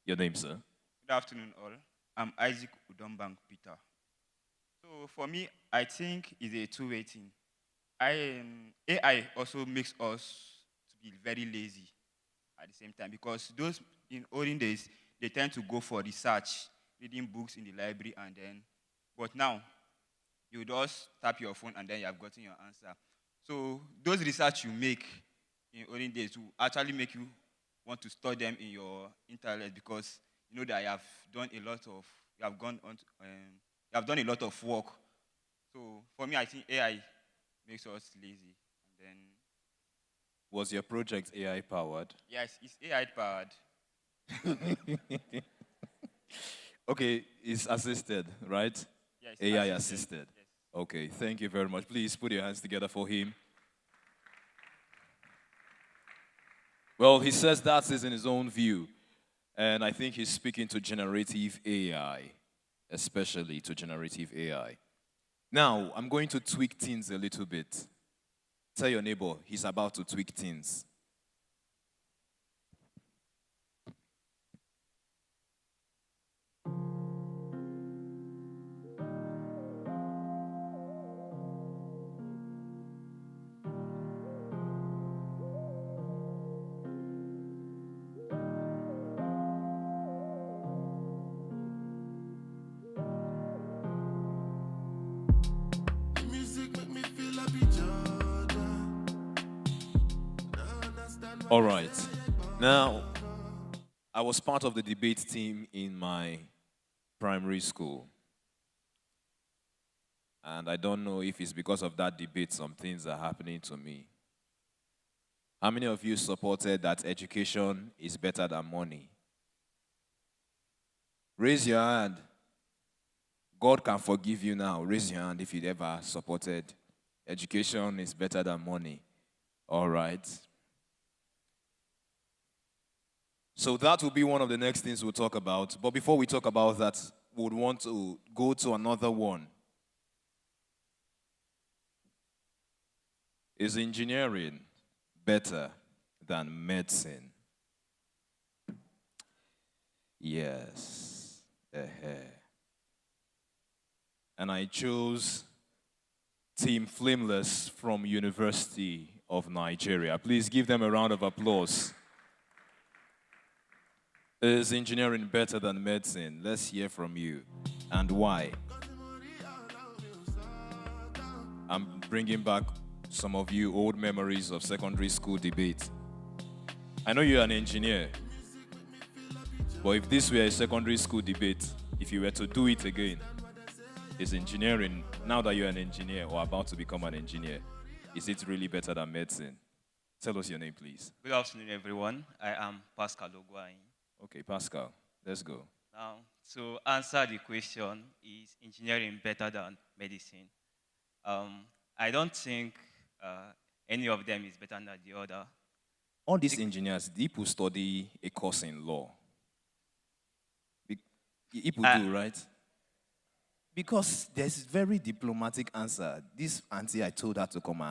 Your name, sir? Good afternoon, all. I'm Isaac Udombank Peter. So for me, I think it's a two-way thing. AI also makes us to be very lazy at the same time because those in olden days, they tend to go for research, reading books in the library but now, you just tap your phone and then you have gotten your answer. So those research you make in olden days will actually make you want to store them in your intellect because you know that you have done a lot of work. So for me, I think AI makes us lazy. And then, was your project AI powered? Yes, it's AI powered. Okay, it's assisted, right? Yes, AI assisted. Yes. Okay, thank you very much. Please put your hands together for him. Well, he says that is in his own view. And I think he's speaking to generative AI, especially to generative AI. Now, I'm going to tweak things a little bit. Tell your neighbor, he's about to tweak things. All right. Now, I was part of the debate team in my primary school. And I don't know if it's because of that debate some things are happening to me. How many of you supported that education is better than money? Raise your hand. God can forgive you now. Raise your hand if you ever supported education is better than money. All right. So that will be one of the next things we'll talk about. But before we talk about that, we would want to go to another one. Is engineering better than medicine? Yes. And I chose Team Flameless from University of Nigeria. Please give them a round of applause. Is engineering better than medicine? Let's hear from you. And why? I'm bringing back some of you old memories of secondary school debate. I know you're an engineer, but if this were a secondary school debate, if you were to do it again, is engineering, now that you're an engineer or about to become an engineer, is it really better than medicine? Tell us your name, please. Good afternoon, everyone. I am Pascal Ogwain. Okay, Pascal, let's go. Now, to answer the question, is engineering better than medicine? I don't think any of them is better than the other. All these engineers, people study a course in law. People do, right? Because there's very diplomatic answer. This auntie, I told her to come and